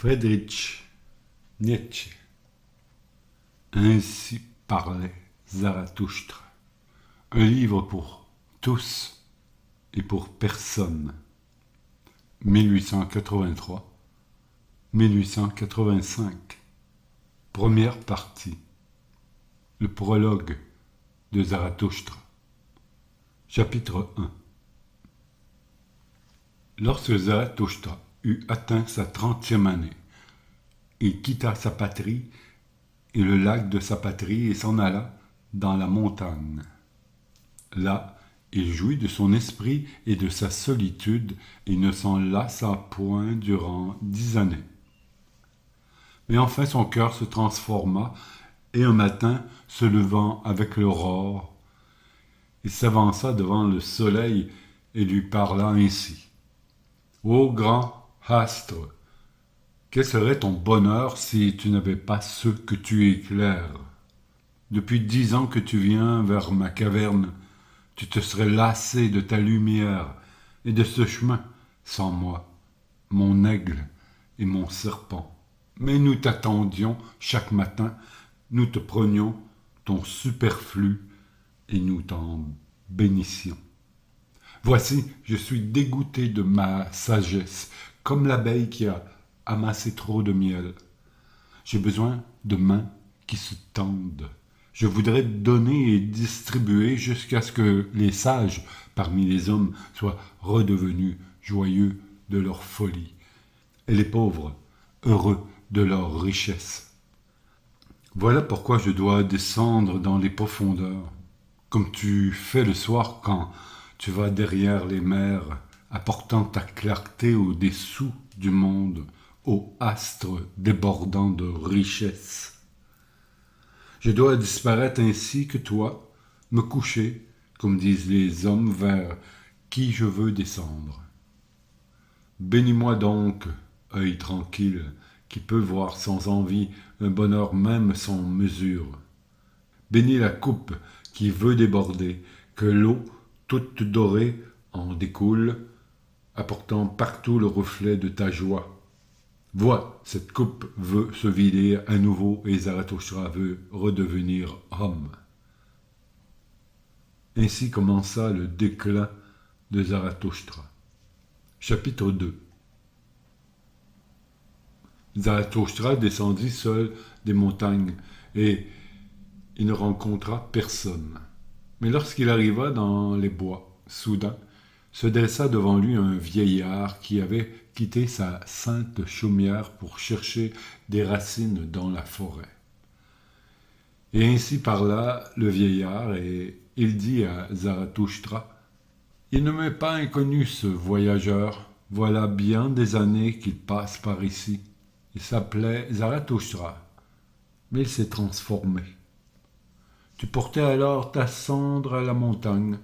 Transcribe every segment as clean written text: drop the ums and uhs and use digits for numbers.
Friedrich Nietzsche. Ainsi parlait Zarathustra. Un livre pour tous et pour personne. 1883-1885. Première partie. Le prologue de Zarathustra. Chapitre 1. Lorsque Zarathustra eut atteint sa 30e année, il quitta sa patrie et le lac de sa patrie et s'en alla dans la montagne. Là, il jouit de son esprit et de sa solitude et ne s'en lassa point durant 10 années. Mais enfin son cœur se transforma et un matin, se levant avec l'aurore, il s'avança devant le soleil et lui parla ainsi. « Ô grand astre, quel serait ton bonheur si tu n'avais pas ceux que tu éclaires? Depuis 10 ans que tu viens vers ma caverne, tu te serais lassé de ta lumière et de ce chemin sans moi, mon aigle et mon serpent. Mais nous t'attendions chaque matin, nous te prenions ton superflu et nous t'en bénissions. Voici, je suis dégoûté de ma sagesse, comme l'abeille qui a amassé trop de miel. J'ai besoin de mains qui se tendent. Je voudrais donner et distribuer jusqu'à ce que les sages parmi les hommes soient redevenus joyeux de leur folie, et les pauvres heureux de leur richesse. Voilà pourquoi je dois descendre dans les profondeurs, comme tu fais le soir quand tu vas derrière les mers, apportant ta clarté au-dessous du monde, ô astre débordant de richesse. Je dois disparaître ainsi que toi, me coucher, comme disent les hommes, vers qui je veux descendre. Bénis-moi donc, œil tranquille, qui peut voir sans envie un bonheur même sans mesure. Bénis la coupe qui veut déborder, que l'eau, toute dorée, en découle, apportant partout le reflet de ta joie. Vois, cette coupe veut se vider à nouveau et Zarathustra veut redevenir homme. Ainsi commença le déclin de Zarathustra. Chapitre 2. Zarathustra descendit seul des montagnes et il ne rencontra personne. Mais lorsqu'il arriva dans les bois, soudain, se dressa devant lui un vieillard qui avait quitté sa sainte chaumière pour chercher des racines dans la forêt. Et ainsi parla le vieillard, et il dit à Zarathustra, « Il ne m'est pas inconnu ce voyageur, voilà bien des années qu'il passe par ici. Il s'appelait Zarathustra, mais il s'est transformé. Tu portais alors ta cendre à la montagne.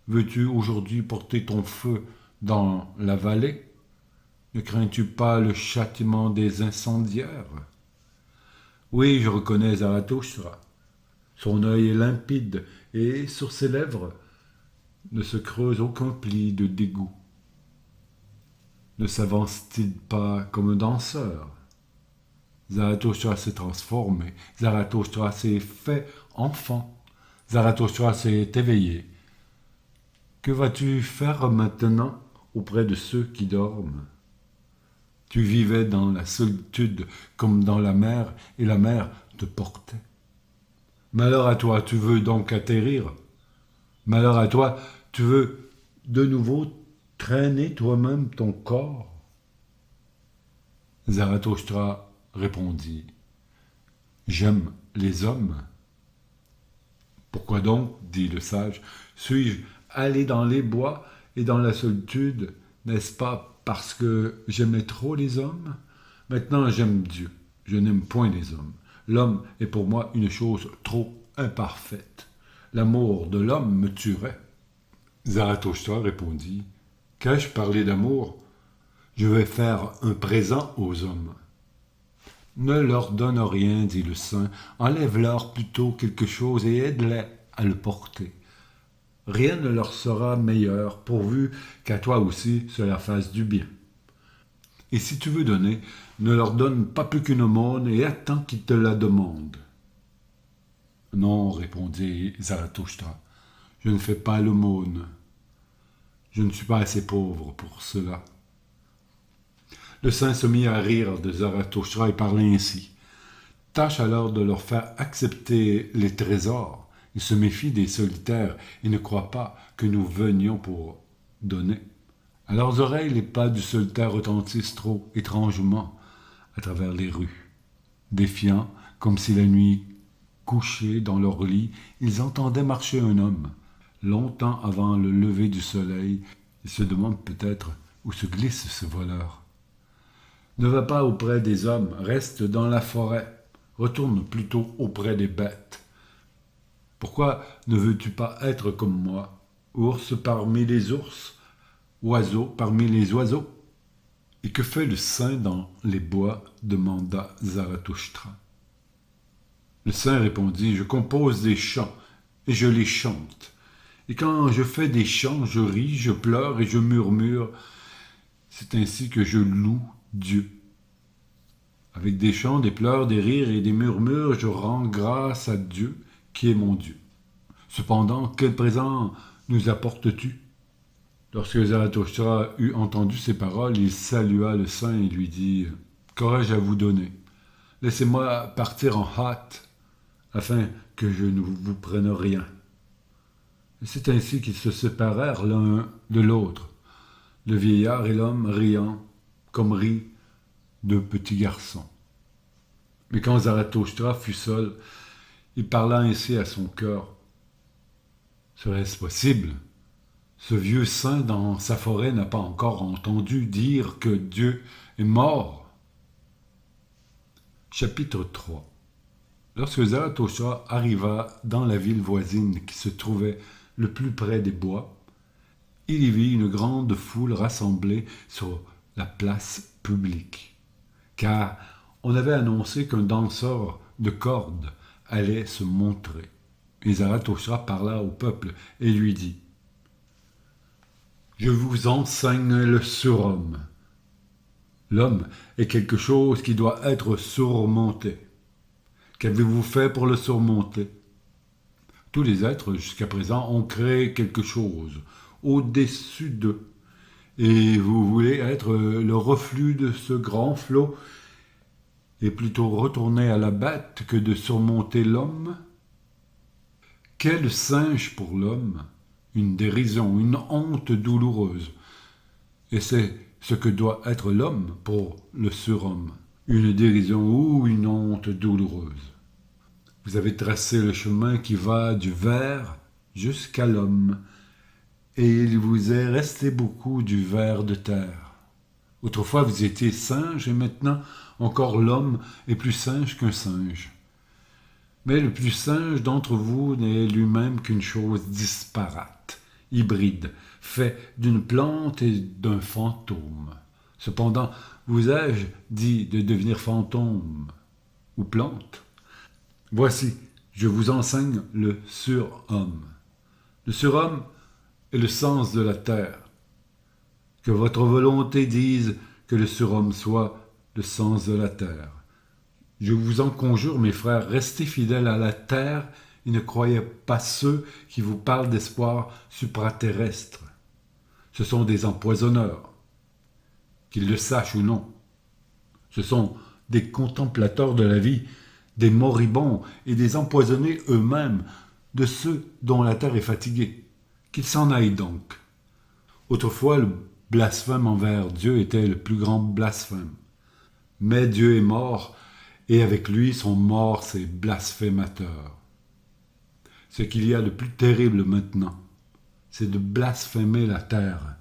Veux-tu aujourd'hui porter ton feu dans la vallée? Ne crains-tu pas le châtiment des incendiaires? » Oui, je reconnais Zarathustra. Son œil est limpide et sur ses lèvres ne se creuse aucun pli de dégoût. Ne s'avance-t-il pas comme un danseur? Zarathustra s'est transformé. Zarathustra s'est fait enfant. Zarathustra s'est éveillé. Que vas-tu faire maintenant auprès de ceux qui dorment? Tu vivais dans la solitude comme dans la mer, et la mer te portait. Malheur à toi, tu veux donc atterrir? Malheur à toi, tu veux de nouveau traîner toi-même ton corps? Zarathustra répondit, « J'aime les hommes. » Pourquoi donc, dit le sage, suis-je allé dans les bois et dans la solitude, n'est-ce pas parce que j'aimais trop les hommes? Maintenant j'aime Dieu, je n'aime point les hommes. L'homme est pour moi une chose trop imparfaite. L'amour de l'homme me tuerait. Zarathustra répondit, « Qu'ai-je parlé d'amour? Je vais faire un présent aux hommes. » Ne leur donne rien, dit le saint, enlève-leur plutôt quelque chose et aide-les à le porter. Rien ne leur sera meilleur, pourvu qu'à toi aussi cela fasse du bien. Et si tu veux donner, ne leur donne pas plus qu'une aumône et attends qu'ils te la demandent. Non, répondit Zarathustra, je ne fais pas l'aumône. Je ne suis pas assez pauvre pour cela. Le saint se mit à rire de Zarathustra et parla ainsi. Tâche alors de leur faire accepter les trésors. Ils se méfient des solitaires et ne croient pas que nous venions pour donner. À leurs oreilles, les pas du solitaire retentissent trop étrangement à travers les rues. Défiants, comme si la nuit, couchés dans leur lit, ils entendaient marcher un homme. Longtemps avant le lever du soleil, ils se demandent peut-être où se glisse ce voleur. Ne va pas auprès des hommes, reste dans la forêt. Retourne plutôt auprès des bêtes. Pourquoi ne veux-tu pas être comme moi, ours parmi les ours, oiseau parmi les oiseaux? Et que fait le saint dans les bois demanda Zarathustra. Le saint répondit, je compose des chants et je les chante. Et quand je fais des chants, je ris, je pleure et je murmure. C'est ainsi que je loue Dieu. Avec des chants, des pleurs, des rires et des murmures, je rends grâce à Dieu qui est mon Dieu. Cependant, quel présent nous apportes-tu? Lorsque Zarathustra eut entendu ces paroles, il salua le saint et lui dit « Qu'aurais-je à vous donner? Laissez-moi partir en hâte, afin que je ne vous prenne rien. » Et c'est ainsi qu'ils se séparèrent l'un de l'autre, le vieillard et l'homme riant, comme rient deux petits garçons. Mais quand Zarathustra fut seul, il parla ainsi à son cœur. Serait-ce possible? Ce vieux saint dans sa forêt n'a pas encore entendu dire que Dieu est mort. Chapitre 3. Lorsque Zarathustra arriva dans la ville voisine qui se trouvait le plus près des bois, il y vit une grande foule rassemblée sur la place publique, car on avait annoncé qu'un danseur de cordes allait se montrer. Et Zarathustra parla au peuple et lui dit « Je vous enseigne le surhomme. L'homme est quelque chose qui doit être surmonté. Qu'avez-vous fait pour le surmonter? Tous les êtres jusqu'à présent ont créé quelque chose au-dessus d'eux. Et vous voulez être le reflux de ce grand flot et plutôt retourner à la bête que de surmonter l'homme? Quel singe pour l'homme, une dérision, une honte douloureuse. Et c'est ce que doit être l'homme pour le surhomme, une dérision ou une honte douloureuse. Vous avez tracé le chemin qui va du ver jusqu'à l'homme, et il vous est resté beaucoup du ver de terre. Autrefois vous étiez singe, et maintenant encore l'homme est plus singe qu'un singe. Mais le plus singe d'entre vous n'est lui-même qu'une chose disparate, hybride, fait d'une plante et d'un fantôme. Cependant, vous ai-je dit de devenir fantôme ou plante? Voici, je vous enseigne le surhomme. Le surhomme est le sens de la terre. Que votre volonté dise que le surhomme soit le sens de la terre. Je vous en conjure, mes frères, restez fidèles à la terre et ne croyez pas ceux qui vous parlent d'espoir supraterrestre. Ce sont des empoisonneurs, qu'ils le sachent ou non. Ce sont des contemplateurs de la vie, des moribonds et des empoisonnés eux-mêmes, de ceux dont la terre est fatiguée. Qu'ils s'en aillent donc. Autrefois, le blasphème envers Dieu était le plus grand blasphème. Mais Dieu est mort, et avec lui sont morts ces blasphémateurs. Ce qu'il y a de plus terrible maintenant, c'est de blasphémer la terre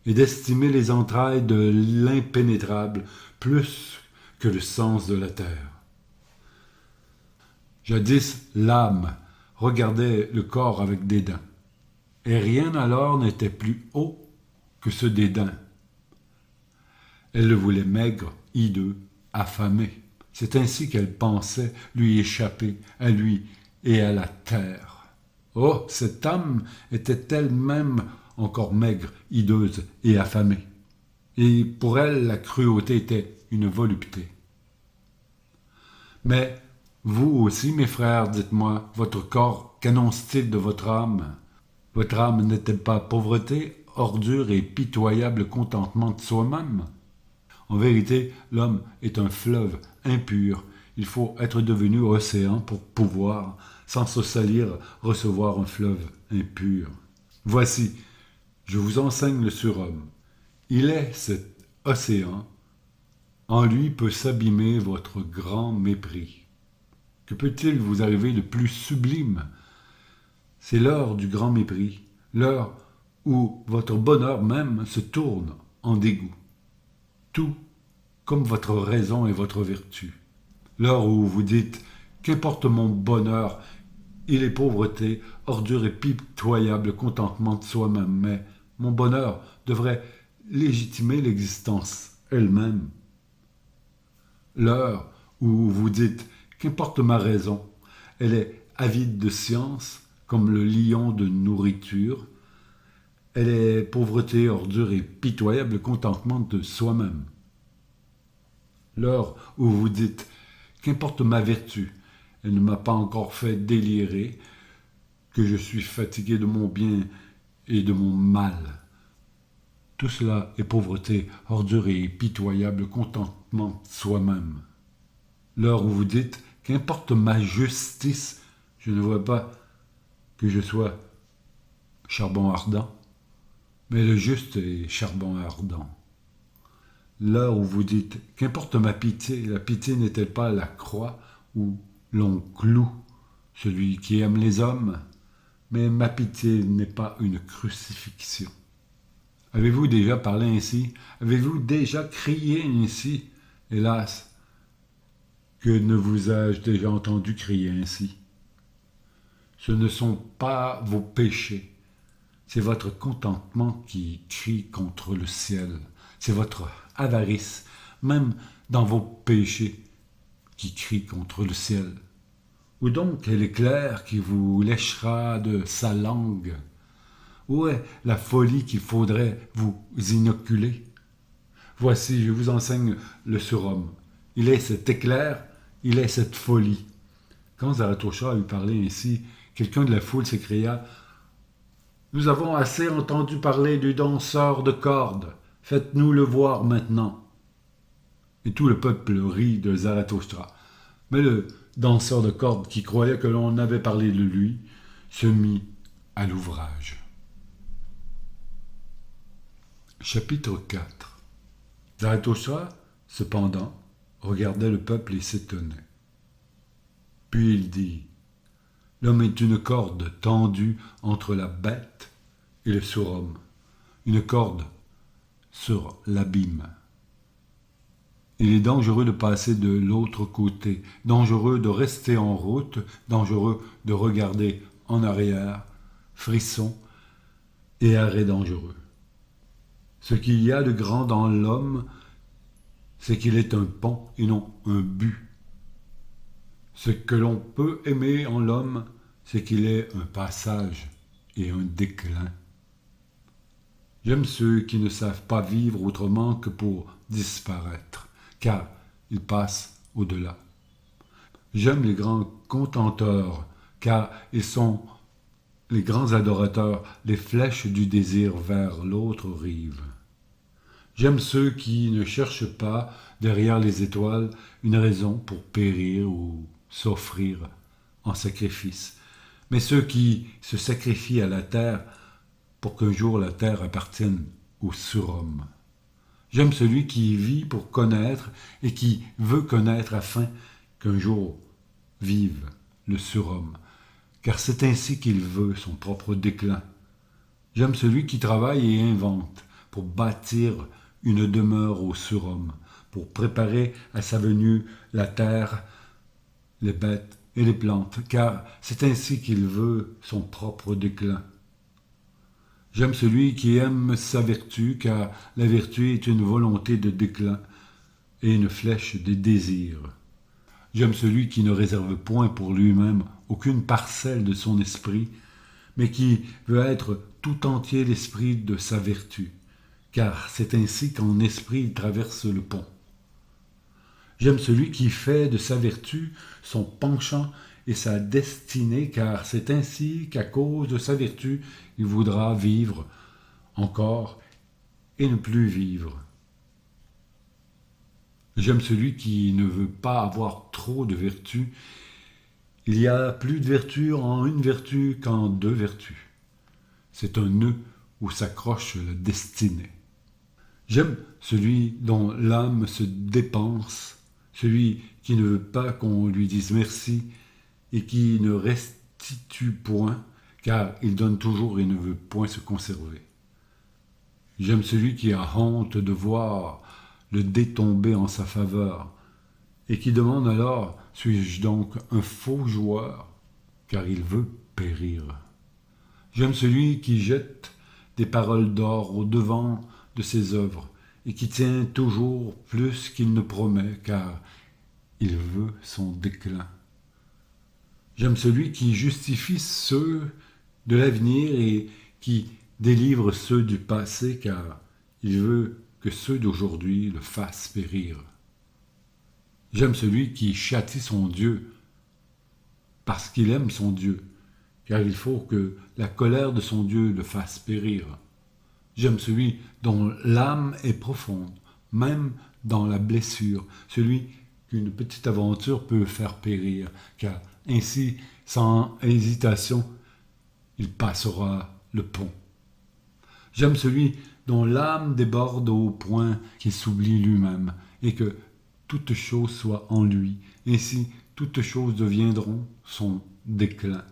et d'estimer les entrailles de l'impénétrable plus que le sens de la terre. Jadis, l'âme regardait le corps avec dédain, et rien alors n'était plus haut que ce dédain. Elle le voulait maigre, hideux, affamé. C'est ainsi qu'elle pensait lui échapper, à lui et à la terre. Oh, cette âme était elle-même encore maigre, hideuse et affamée. et pour elle la cruauté était une volupté. Mais vous aussi, mes frères, dites-moi, votre corps, qu'annonce-t-il de votre âme? Votre âme n'est-elle pas pauvreté, ordure et pitoyable contentement de soi-même? En vérité, l'homme est un fleuve impur. Il faut être devenu océan pour pouvoir, sans se salir, recevoir un fleuve impur. Voici, je vous enseigne le surhomme. Il est cet océan. En lui peut s'abîmer votre grand mépris. Que peut-il vous arriver de plus sublime? C'est l'heure du grand mépris, l'heure où votre bonheur même se tourne en dégoût. Tout comme votre raison et votre vertu. L'heure où vous dites « Qu'importe mon bonheur, il est pauvreté, ordure et pitoyable contentement de soi-même, mais mon bonheur devrait légitimer l'existence elle-même. » L'heure où vous dites « Qu'importe ma raison, elle est avide de science, comme le lion de nourriture, elle est pauvreté, ordure et pitoyable contentement de soi-même. » L'heure où vous dites « Qu'importe ma vertu, elle ne m'a pas encore fait délirer, que je suis fatigué de mon bien et de mon mal. » Tout cela est pauvreté, ordure et pitoyable contentement de soi-même. L'heure où vous dites « Qu'importe ma justice, je ne vois pas que je sois charbon ardent, mais le juste est charbon ardent. » L'heure où vous dites « Qu'importe ma pitié, la pitié n'est-elle pas la croix où l'on cloue celui qui aime les hommes? Mais ma pitié n'est pas une crucifixion. » Avez-vous déjà parlé ainsi? Avez-vous déjà crié ainsi? Hélas, que ne vous ai-je déjà entendu crier ainsi? Ce ne sont pas vos péchés, c'est votre contentement qui crie contre le ciel. C'est votre avarice, même dans vos péchés, qui crie contre le ciel. Où donc est l'éclair qui vous léchera de sa langue? Où est la folie qu'il faudrait vous inoculer? Voici, je vous enseigne le surhomme. Il est cet éclair, il est cette folie. Quand Zarathustra eut parlé ainsi, quelqu'un de la foule s'écria « Nous avons assez entendu parler du danseur de cordes. Faites-nous le voir maintenant. » Et tout le peuple rit de Zarathustra. Mais le danseur de cordes, qui croyait que l'on avait parlé de lui, se mit à l'ouvrage. Chapitre 4. Zarathustra, cependant, regardait le peuple et s'étonnait. Puis il dit « L'homme est une corde tendue entre la bête et le surhomme, une corde sur l'abîme. Il est dangereux de passer de l'autre côté, dangereux de rester en route, dangereux de regarder en arrière, frisson et arrêt dangereux. Ce qu'il y a de grand dans l'homme, c'est qu'il est un pont et non un but. Ce que l'on peut aimer en l'homme, c'est qu'il est un passage et un déclin. J'aime ceux qui ne savent pas vivre autrement que pour disparaître, car ils passent au-delà. J'aime les grands contenteurs, car ils sont les grands adorateurs, les flèches du désir vers l'autre rive. J'aime ceux qui ne cherchent pas, derrière les étoiles, une raison pour périr ou s'offrir en sacrifice, mais ceux qui se sacrifient à la terre pour qu'un jour la terre appartienne au surhomme. J'aime celui qui vit pour connaître et qui veut connaître afin qu'un jour vive le surhomme, car c'est ainsi qu'il veut son propre déclin. J'aime celui qui travaille et invente pour bâtir une demeure au surhomme, pour préparer à sa venue la terre, les bêtes et les plantes, car c'est ainsi qu'il veut son propre déclin. J'aime celui qui aime sa vertu, car la vertu est une volonté de déclin et une flèche des désirs. J'aime celui qui ne réserve point pour lui-même aucune parcelle de son esprit, mais qui veut être tout entier l'esprit de sa vertu, car c'est ainsi qu'en esprit il traverse le pont. J'aime celui qui fait de sa vertu son penchant et sa destinée, car c'est ainsi qu'à cause de sa vertu, il voudra vivre encore et ne plus vivre. J'aime celui qui ne veut pas avoir trop de vertu. Il y a plus de vertu en une vertu qu'en deux vertus. C'est un nœud où s'accroche la destinée. J'aime celui dont l'âme se dépense, celui qui ne veut pas qu'on lui dise merci et qui ne restitue point, car il donne toujours et ne veut point se conserver. J'aime celui qui a honte de voir le dé tomber en sa faveur, et qui demande alors, suis-je donc un faux joueur, car il veut périr. J'aime celui qui jette des paroles d'or au devant de ses œuvres, et qui tient toujours plus qu'il ne promet, car il veut son déclin. J'aime celui qui justifie ceux de l'avenir et qui délivre ceux du passé, car il veut que ceux d'aujourd'hui le fassent périr. J'aime celui qui châtie son Dieu, parce qu'il aime son Dieu, car il faut que la colère de son Dieu le fasse périr. J'aime celui dont l'âme est profonde, même dans la blessure, celui qu'une petite aventure peut faire périr, car ainsi, sans hésitation, il passera le pont. J'aime celui dont l'âme déborde au point qu'il s'oublie lui-même, et que toute chose soit en lui, ainsi toutes choses deviendront son déclin.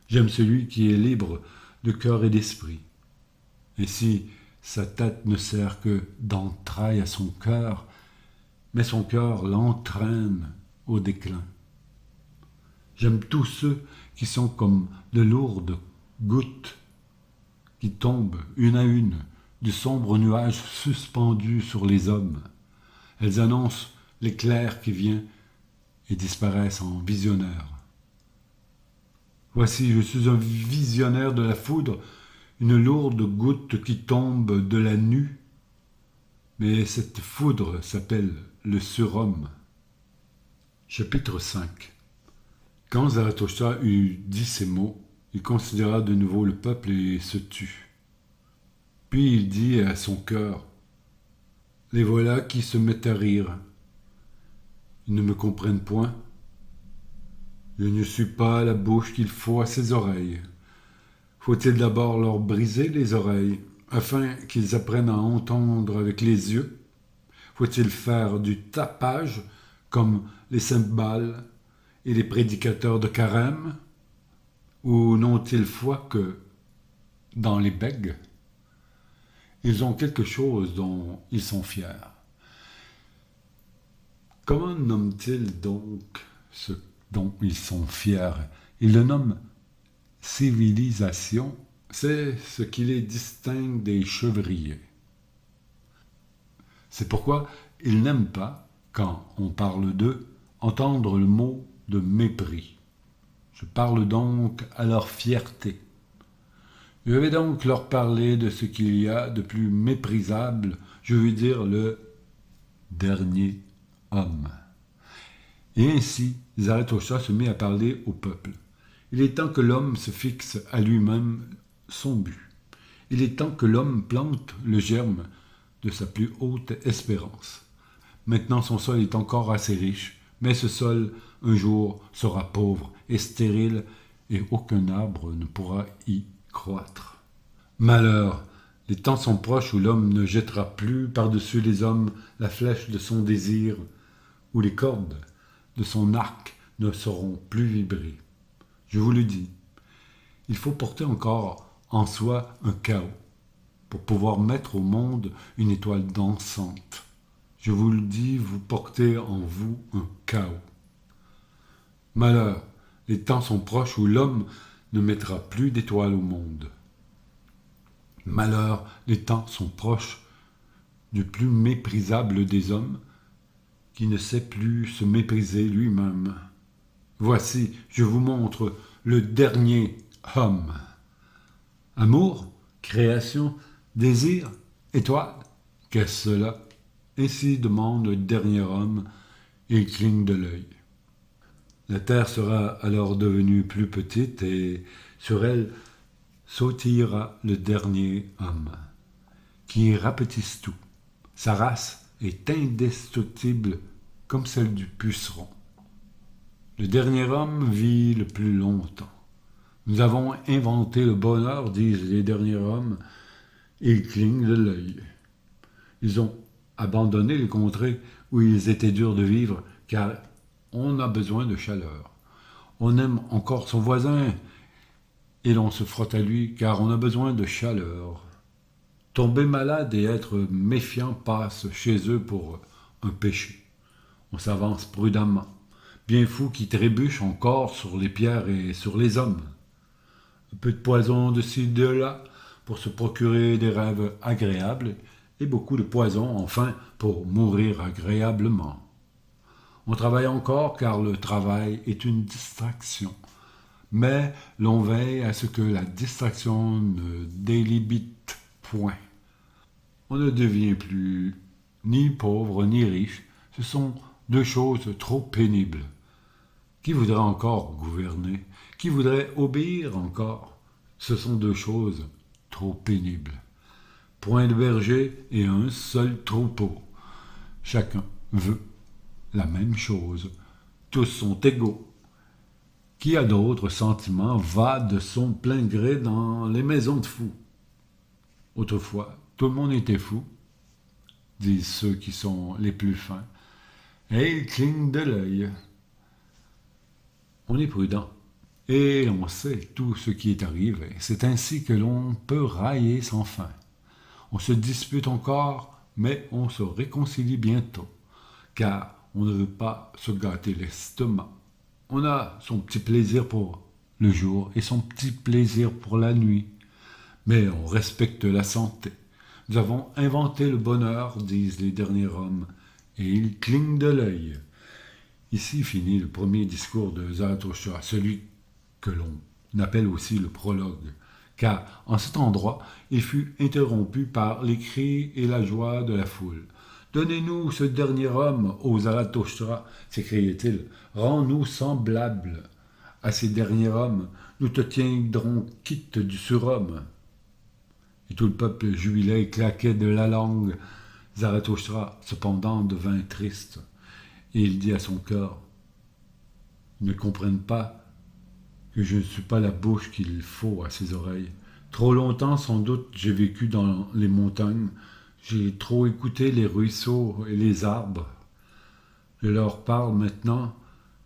J'aime celui qui est libre de cœur et d'esprit. Ainsi, sa tête ne sert que d'entraille à son cœur, mais son cœur l'entraîne au déclin. J'aime tous ceux qui sont comme de lourdes gouttes qui tombent une à une du sombre nuage suspendu sur les hommes. Elles annoncent l'éclair qui vient et disparaissent en visionnaire. Voici, je suis un visionnaire de la foudre, une lourde goutte qui tombe de la nue, mais cette foudre s'appelle le surhomme. Chapitre 5. Quand Zarathosta eut dit ces mots, il considéra de nouveau le peuple et se tut. Puis il dit à son cœur, « Les voilà qui se mettent à rire. Ils ne me comprennent point. Je ne suis pas la bouche qu'il faut à ses oreilles. Faut-il d'abord leur briser les oreilles, afin qu'ils apprennent à entendre avec les yeux? Faut-il faire du tapage, comme les cymbales et les prédicateurs de carême? Ou n'ont-ils foi que dans les bègues? Ils ont quelque chose dont ils sont fiers. Comment nomment-ils donc ce dont ils sont fiers? Ils le nomment civilisation. C'est ce qui les distingue des chevriers. C'est pourquoi ils n'aiment pas, quand on parle d'eux, entendre le mot de mépris. Je parle donc à leur fierté. Je vais donc leur parler de ce qu'il y a de plus méprisable, je veux dire le dernier homme. Et ainsi, Zarathosta se mit à parler au peuple. Il est temps que l'homme se fixe à lui-même son but. Il est temps que l'homme plante le germe de sa plus haute espérance. Maintenant son sol est encore assez riche, mais ce sol, un jour, sera pauvre et stérile, et aucun arbre ne pourra y croître. Malheur, les temps sont proches où l'homme ne jettera plus par-dessus les hommes la flèche de son désir, où les cordes de son arc ne sauront plus vibrer. Je vous le dis, il faut porter encore en soi un chaos pour pouvoir mettre au monde une étoile dansante. Je vous le dis, vous portez en vous un chaos. Malheur, les temps sont proches où l'homme ne mettra plus d'étoiles au monde. Malheur, les temps sont proches du plus méprisable des hommes, qui ne sait plus se mépriser lui-même. Voici, je vous montre le dernier homme. Amour, création, désir, Et toi, qu'est-ce cela? Ainsi demande le dernier homme, et il cligne de l'œil. La terre sera alors devenue plus petite, et sur elle sautillera le dernier homme, qui rapetisse tout. Sa race est indestructible comme celle du puceron. Le dernier homme vit le plus longtemps. Nous avons inventé le bonheur, disent les derniers hommes, et ils clignent de l'œil. Ils ont abandonné les contrées où ils étaient durs de vivre, car on a besoin de chaleur. On aime encore son voisin, et l'on se frotte à lui, car on a besoin de chaleur. Tomber malade et être méfiant passe chez eux pour un péché. On s'avance prudemment, bien fou qui trébuche encore sur les pierres et sur les hommes. Un peu de poison de ci, de là, pour se procurer des rêves agréables, et beaucoup de poison, enfin, pour mourir agréablement. On travaille encore car le travail est une distraction, mais l'on veille à ce que la distraction ne délibite point. On ne devient plus ni pauvre ni riche, ce sont deux choses trop pénibles. Qui voudrait encore gouverner? Qui voudrait obéir encore? Ce sont deux choses trop pénibles. Point de berger et un seul troupeau. Chacun veut la même chose. Tous sont égaux. Qui a d'autres sentiments va de son plein gré dans les maisons de fous. Autrefois, tout le monde était fou, disent ceux qui sont les plus fins, et ils clignent de l'œil. On est prudent, et on sait tout ce qui est arrivé. C'est ainsi que l'on peut railler sans fin. On se dispute encore, mais on se réconcilie bientôt, car on ne veut pas se gâter l'estomac. On a son petit plaisir pour le jour et son petit plaisir pour la nuit, mais on respecte la santé. Nous avons inventé le bonheur, disent les derniers hommes, et ils clignent de l'œil. Ici finit le premier discours de Zarathustra, celui que l'on appelle aussi le prologue, car en cet endroit, il fut interrompu par les cris et la joie de la foule. « Donnez-nous ce dernier homme, ô Zarathustra !» s'écriait-il. « Rends-nous semblables à ces derniers hommes, nous te tiendrons quitte du surhomme. » Et tout le peuple jubilait et claquait de la langue. Zarathustra, cependant, devint triste, et il dit à son cœur, « Ils ne comprennent pas que je ne suis pas la bouche qu'il faut à ses oreilles. Trop longtemps, sans doute, j'ai vécu dans les montagnes, j'ai trop écouté les ruisseaux et les arbres. Je leur parle maintenant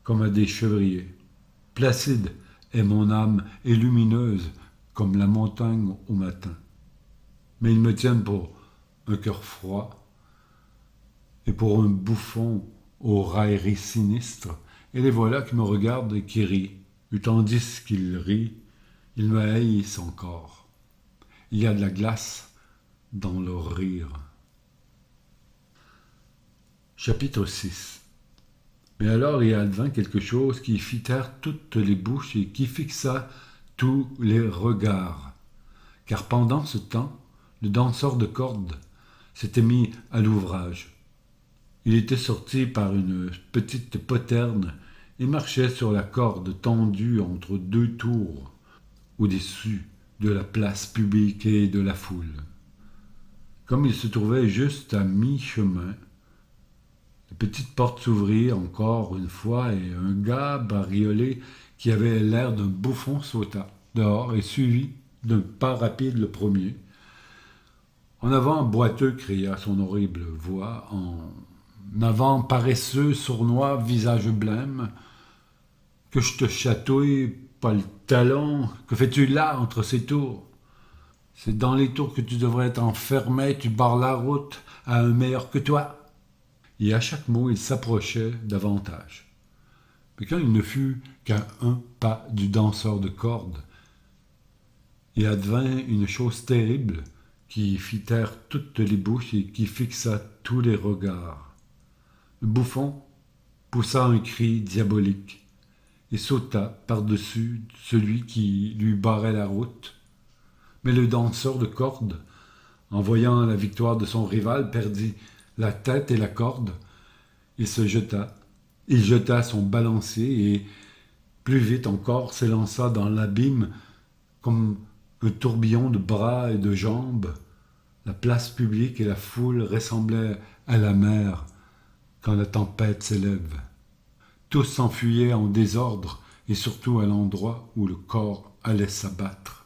comme à des chevriers. Placide est mon âme et lumineuse comme la montagne au matin. Mais ils me tiennent pour un cœur froid et pour un bouffon aux railleries sinistres, et les voilà qui me regardent et qui rient. Et tandis qu'ils rient, ils me haïssent encore. Il y a de la glace dans leur rire. Chapitre 6. Mais alors il advint quelque chose qui fit taire toutes les bouches et qui fixa tous les regards. Car pendant ce temps, le danseur de cordes s'était mis à l'ouvrage. Il était sorti par une petite poterne et marchait sur la corde tendue entre deux tours, au-dessus de la place publique et de la foule. Comme il se trouvait juste à mi-chemin, la petite porte s'ouvrit encore une fois et un gars bariolé qui avait l'air d'un bouffon sauta dehors et suivit d'un pas rapide le premier. En avant, boiteux, cria son horrible voix, en avant, paresseux, sournois, visage blême, que je te chatouille, pas le talon, que fais-tu là entre ces tours? C'est dans les tours que tu devrais être enfermé, tu barres la route à un meilleur que toi. Et à chaque mot, il s'approchait davantage. Mais quand il ne fut qu'à un pas du danseur de cordes, il advint une chose terrible qui fit taire toutes les bouches et qui fixa tous les regards. Le bouffon poussa un cri diabolique et sauta par-dessus celui qui lui barrait la route. Mais le danseur de cordes, En voyant la victoire de son rival, perdit la tête et la corde. Il se jeta. Il jeta son balancier et, plus vite encore, s'élança dans l'abîme comme un tourbillon de bras et de jambes. La place publique et la foule ressemblaient à la mer quand la tempête s'élève. Tous s'enfuyaient en désordre et surtout à l'endroit où le corps allait s'abattre.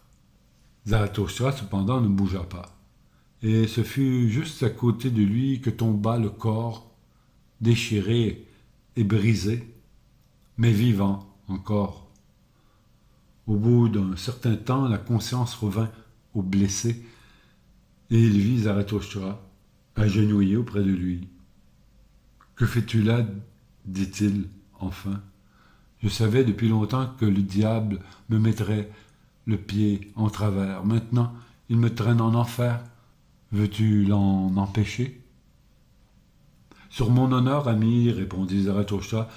Zarathustra, cependant, ne bougea pas. Et ce fut juste à côté de lui que tomba le corps, déchiré et brisé, mais vivant encore. Au bout d'un certain temps, la conscience revint au blessé, et il vit Zarathustra agenouillé auprès de lui. « Que fais-tu là ?» dit-il enfin. « Je savais depuis longtemps que le diable me mettrait le pied en travers. Maintenant, il me traîne en enfer. Veux-tu l'en empêcher ?» « Sur mon honneur, ami, répondit Zarathustra,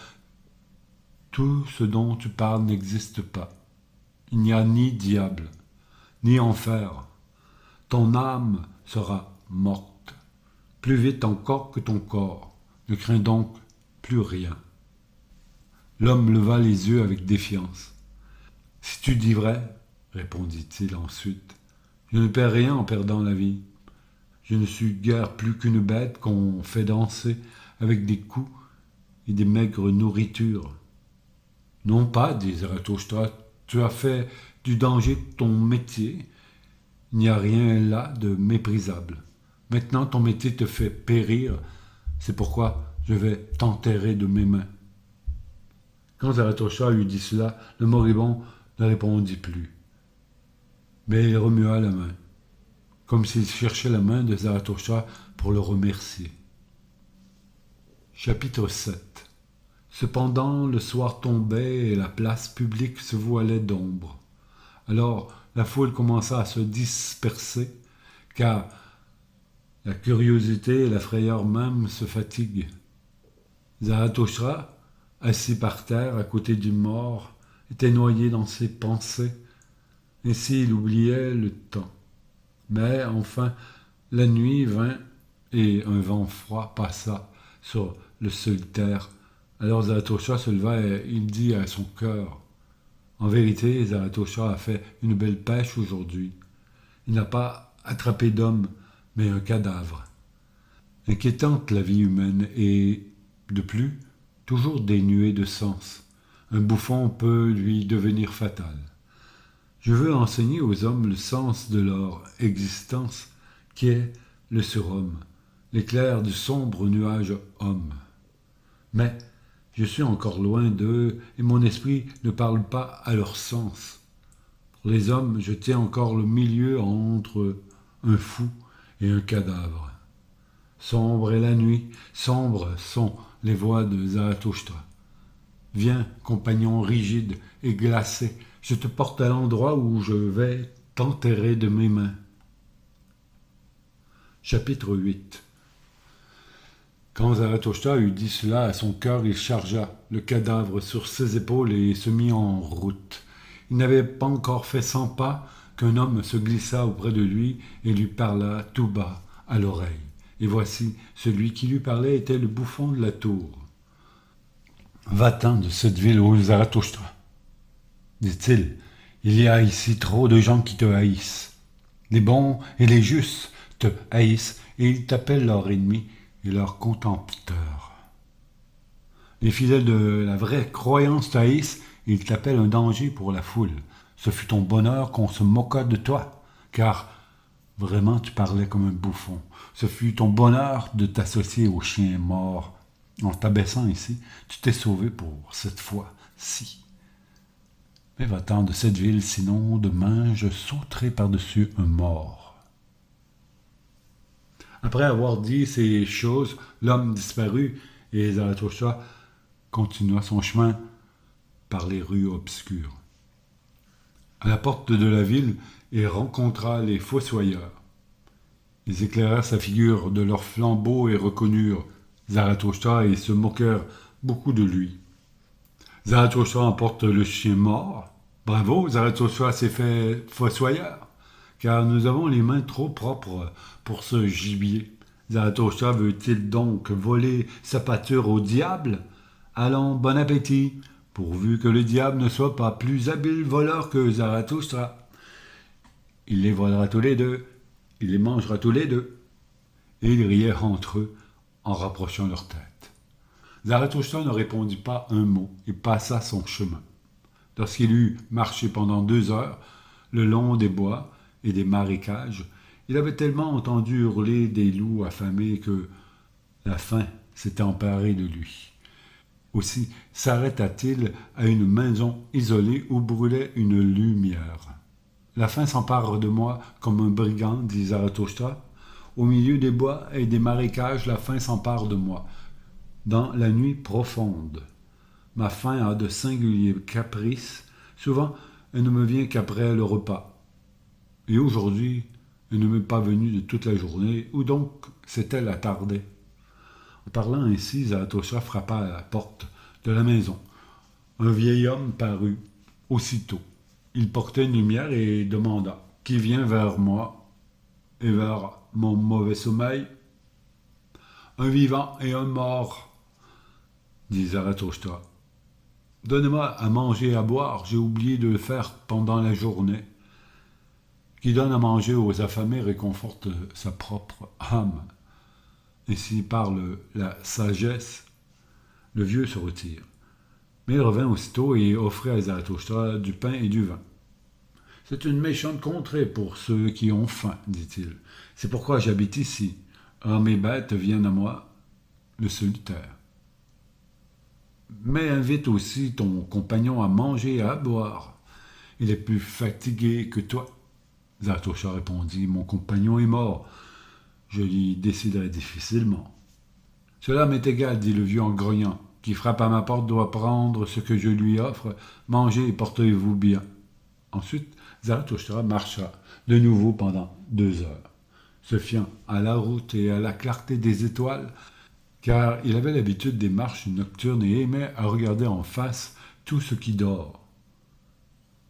tout ce dont tu parles n'existe pas. Il n'y a ni diable, ni enfer. Ton âme sera morte, plus vite encore que ton corps. Ne crains donc plus rien. L'homme leva les yeux avec défiance. « Si tu dis vrai, répondit-il ensuite, je ne perds rien en perdant la vie. Je ne suis guère plus qu'une bête qu'on fait danser avec des coups et des maigres nourritures. » « Non pas, dit Zarathustra, tu as fait du danger ton métier. Il n'y a rien là de méprisable. Maintenant ton métier te fait périr, c'est pourquoi je vais t'enterrer de mes mains. » Quand Zarathustra eut dit cela, le moribond ne répondit plus. Mais il remua la main, comme s'il cherchait la main de Zarathustra pour le remercier. Chapitre 7. Cependant, le soir tombait et la place publique se voilait d'ombre. Alors, la foule commença à se disperser, car la curiosité et la frayeur même se fatiguent. Zarathustra, assis par terre à côté du mort, était noyé dans ses pensées. Ainsi, il oubliait le temps. Mais enfin, la nuit vint et un vent froid passa sur le solitaire. Alors Zarathustra se leva et il dit à son cœur, « En vérité, Zarathustra a fait une belle pêche aujourd'hui. Il n'a pas attrapé d'homme, mais un cadavre. » Inquiétante la vie humaine et, de plus, toujours dénuée de sens. Un bouffon peut lui devenir fatal. Je veux enseigner aux hommes le sens de leur existence, qui est le surhomme, l'éclair du sombre nuage homme. Mais je suis encore loin d'eux, et mon esprit ne parle pas à leur sens. Pour les hommes, je tiens encore le milieu entre un fou et un cadavre. Sombre est la nuit, sombres sont les voix de Zarathustra. Viens, compagnon rigide et glacé, je te porte à l'endroit où je vais t'enterrer de mes mains. Chapitre 8. Quand Zarathustra eut dit cela à son cœur, il chargea le cadavre sur ses épaules et se mit en route. Il n'avait pas encore fait 100 pas qu'un homme se glissa auprès de lui et lui parla tout bas à l'oreille. Et voici, celui qui lui parlait était le bouffon de la tour. « Va-t'en de cette ville, ô Zarathustra, dit-il. Il y a ici trop de gens qui te haïssent. Les bons et les justes te haïssent et ils t'appellent leur ennemi et leur contempteur. Les fidèles de la vraie croyance te haïssent et ils t'appellent un danger pour la foule. Ce fut ton bonheur qu'on se moqua de toi, car vraiment tu parlais comme un bouffon. Ce fut ton bonheur de t'associer aux chiens morts. En t'abaissant ici, tu t'es sauvé pour cette fois-ci. Mais va-t'en de cette ville, sinon demain je sauterai par-dessus un mort. » Après avoir dit ces choses, l'homme disparut et Zarathustra continua son chemin par les rues obscures. À la porte de la ville, il rencontra les fossoyeurs. Ils éclairèrent sa figure de leurs flambeaux et reconnurent Zarathustra et se moquèrent beaucoup de lui. Zarathustra emporte le chien mort. Bravo, Zarathustra s'est fait fossoyeur. car nous avons les mains trop propres pour ce gibier. Zarathustra veut-il donc voler sa pâture au diable? Allons, bon appétit, pourvu que le diable ne soit pas plus habile voleur que Zarathustra. Il les volera tous les deux, il les mangera tous les deux. Et ils riaient entre eux en rapprochant leurs têtes. Zarathustra ne répondit pas un mot et passa son chemin. Lorsqu'il eut marché pendant 2 heures, le long des bois et des marécages, il avait tellement entendu hurler des loups affamés que la faim s'était emparée de lui. Aussi s'arrêta-t-il à une maison isolée où brûlait une lumière. La faim s'empare de moi comme un brigand, dit Zarathustra. Au milieu des bois et des marécages, la faim s'empare de moi. Dans la nuit profonde, ma faim a de singuliers caprices. Souvent, elle ne me vient qu'après le repas. Et aujourd'hui, elle ne m'est pas venue de toute la journée. Où donc s'est-elle attardée? En parlant ainsi, Zarathustra frappa à la porte de la maison. Un vieil homme parut aussitôt. Il portait une lumière et demanda « Qui vient vers moi et vers mon mauvais sommeil ?»« Un vivant et un mort, » dit Zarathustra. « Donnez-moi à manger et à boire, j'ai oublié de le faire pendant la journée. Qui donne à manger aux affamés réconforte sa propre âme. » Ainsi parle la sagesse. Le vieux se retire. Mais il revint aussitôt et offrit à Zarathustra du pain et du vin. « C'est une méchante contrée pour ceux qui ont faim, dit-il. C'est pourquoi j'habite ici. Or mes bêtes viennent à moi, le solitaire. Mais invite aussi ton compagnon à manger et à boire. Il est plus fatigué que toi. » Zarathustra répondit, « Mon compagnon est mort. Je l'y déciderai difficilement. »« Cela m'est égal, dit le vieux en grognant. Qui frappe à ma porte doit prendre ce que je lui offre. Mangez et portez-vous bien. » Ensuite, Zarathustra marcha de nouveau pendant 2 heures, se fiant à la route et à la clarté des étoiles, car il avait l'habitude des marches nocturnes et aimait à regarder en face tout ce qui dort.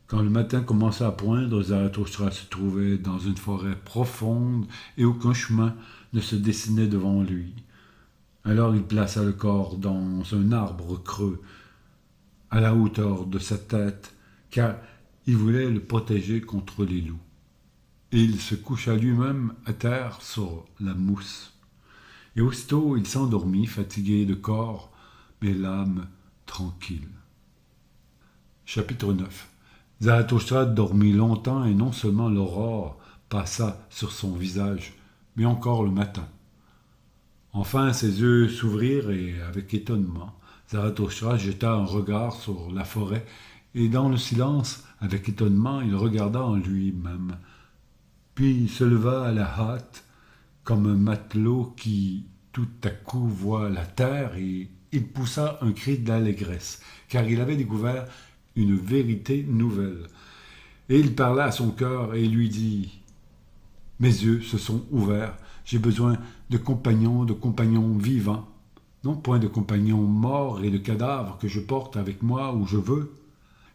Quand le matin commença à poindre, Zarathustra se trouvait dans une forêt profonde et aucun chemin ne se dessinait devant lui. Alors il plaça le corps dans un arbre creux, à la hauteur de sa tête, car il voulait le protéger contre les loups. Et il se coucha lui-même à terre sur la mousse. Et aussitôt il s'endormit, fatigué de corps, mais l'âme tranquille. Chapitre 9. Zarathustra dormit longtemps et non seulement l'aurore passa sur son visage, mais encore le matin. Enfin ses yeux s'ouvrirent et, avec étonnement, Zarathustra jeta un regard sur la forêt et dans le silence, avec étonnement, il regarda en lui-même. Puis il se leva à la hâte, comme un matelot qui, tout à coup, voit la terre et il poussa un cri d'allégresse, car il avait découvert une vérité nouvelle. Et il parla à son cœur et lui dit « Mes yeux se sont ouverts, j'ai besoin de compagnons vivants, non point de compagnons morts et de cadavres que je porte avec moi où je veux,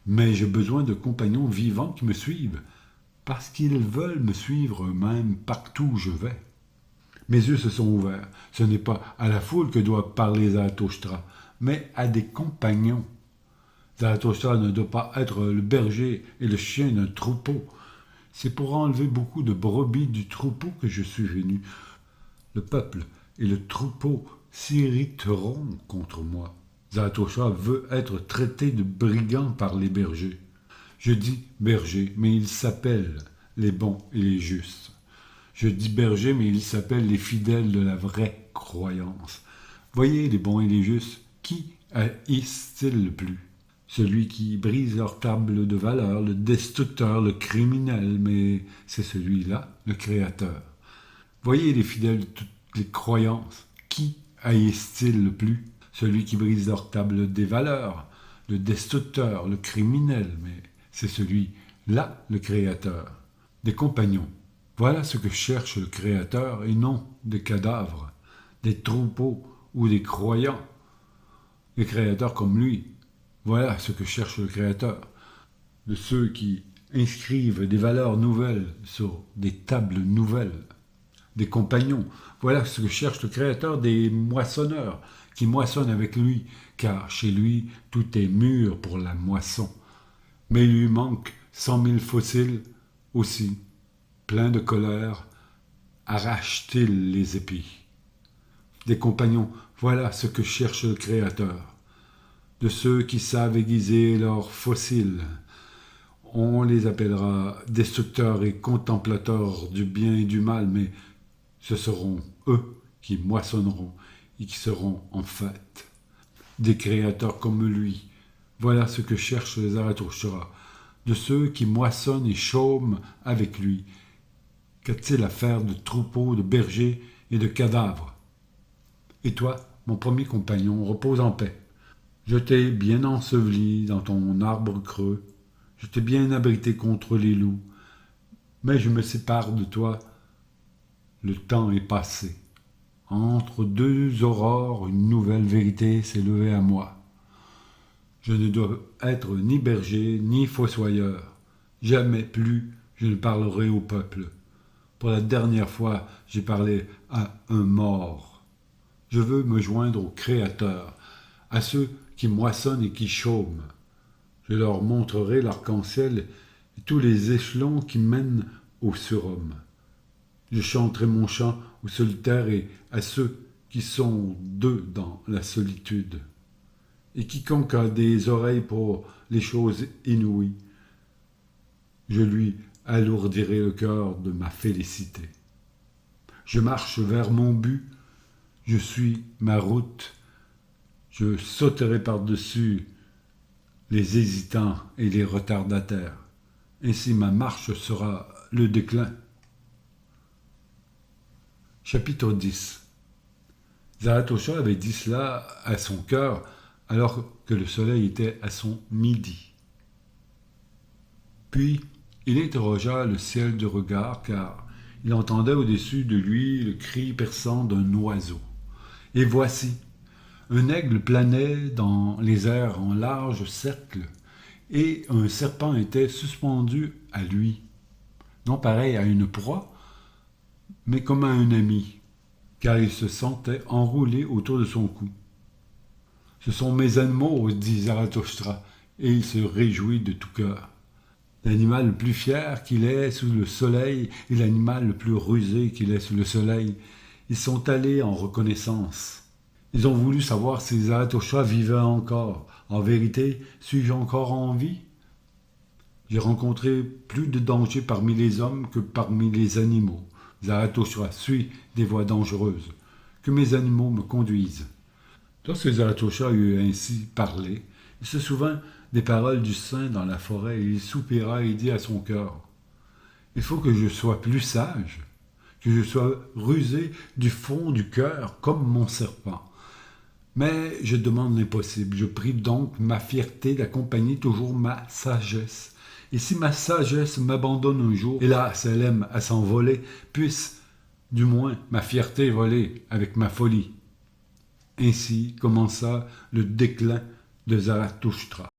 mais j'ai besoin de compagnons vivants qui me suivent, parce qu'ils veulent me suivre eux-mêmes partout où je vais. » Mes yeux se sont ouverts. Ce n'est pas à la foule que doit parler Zarathustra, mais à des compagnons. Zarathustra ne doit pas être le berger et le chien d'un troupeau. C'est pour enlever beaucoup de brebis du troupeau que je suis venu. Le peuple et le troupeau s'irriteront contre moi. Zarathustra veut être traité de brigand par les bergers. Je dis berger, mais ils s'appellent les bons et les justes. Je dis berger, mais ils s'appellent les fidèles de la vraie croyance. Voyez les bons et les justes, qui haïssent-ils le plus? Celui qui brise leur table de valeur, le destructeur, le criminel, mais c'est celui-là, le créateur. Voyez les fidèles de toutes les croyances, qui haïssent-ils le plus? Celui qui brise leur table des valeurs, le destructeur, le criminel, mais c'est celui-là, le créateur. Des compagnons. Voilà ce que cherche le Créateur et non des cadavres, des troupeaux ou des croyants. Les créateurs comme lui, voilà ce que cherche le Créateur. De ceux qui inscrivent des valeurs nouvelles sur des tables nouvelles, des compagnons. Voilà ce que cherche le Créateur des moissonneurs, qui moissonnent avec lui, car chez lui tout est mûr pour la moisson. Mais il lui manque 100 000 fossiles aussi, pleins de colère, arrache-t-il les épis. Des compagnons, voilà ce que cherche le Créateur. De ceux qui savent aiguiser leurs fossiles. On les appellera destructeurs et contemplateurs du bien et du mal, mais ce seront eux qui moissonneront et qui seront en fait des créateurs comme lui. Voilà ce que cherche Zarathustra, de ceux qui moissonnent et chôment avec lui. Qu'a-t-il à faire de troupeaux, de bergers et de cadavres? Et toi, mon premier compagnon, repose en paix. Je t'ai bien enseveli dans ton arbre creux, je t'ai bien abrité contre les loups, mais je me sépare de toi, le temps est passé. Entre deux aurores, une nouvelle vérité s'est levée à moi. Je ne dois être ni berger, ni fossoyeur. Jamais plus je ne parlerai au peuple. Pour la dernière fois, j'ai parlé à un mort. Je veux me joindre au Créateur, à ceux qui moissonnent et qui chôment. Je leur montrerai l'arc-en-ciel et tous les échelons qui mènent au surhomme. Je chanterai mon chant aux solitaires et à ceux qui sont deux dans la solitude. Et quiconque a des oreilles pour les choses inouïes, je lui alourdirai le cœur de ma félicité. Je marche vers mon but, je suis ma route, je sauterai par-dessus les hésitants et les retardataires. Ainsi ma marche sera le déclin. Chapitre 10. Zarathustra avait dit cela à son cœur alors que le soleil était à son midi. Puis il interrogea le ciel du regard car il entendait au-dessus de lui le cri perçant d'un oiseau. Et voici, un aigle planait dans les airs en large cercle, et un serpent était suspendu à lui, non pareil à une proie, mais comme à un ami, car il se sentait enroulé autour de son cou. Ce sont mes animaux, dit Zarathustra, et il se réjouit de tout cœur. L'animal le plus fier qu'il est sous le soleil et l'animal le plus rusé qu'il est sous le soleil, ils sont allés en reconnaissance. Ils ont voulu savoir si Zarathustra vivait encore. En vérité, suis-je encore en vie? J'ai rencontré plus de dangers parmi les hommes que parmi les animaux. Zarathustra suit des voies dangereuses. Que mes animaux me conduisent. Lorsque Zarathustra eut ainsi parlé, il se souvint des paroles du saint dans la forêt et il soupira et dit à son cœur, « Il faut que je sois plus sage, que je sois rusé du fond du cœur comme mon serpent. Mais je demande l'impossible, je prie donc ma fierté d'accompagner toujours ma sagesse. Et si ma sagesse m'abandonne un jour, hélas, elle aime à s'envoler, puisse du moins ma fierté voler avec ma folie. » Ainsi commença le déclin de Zarathustra.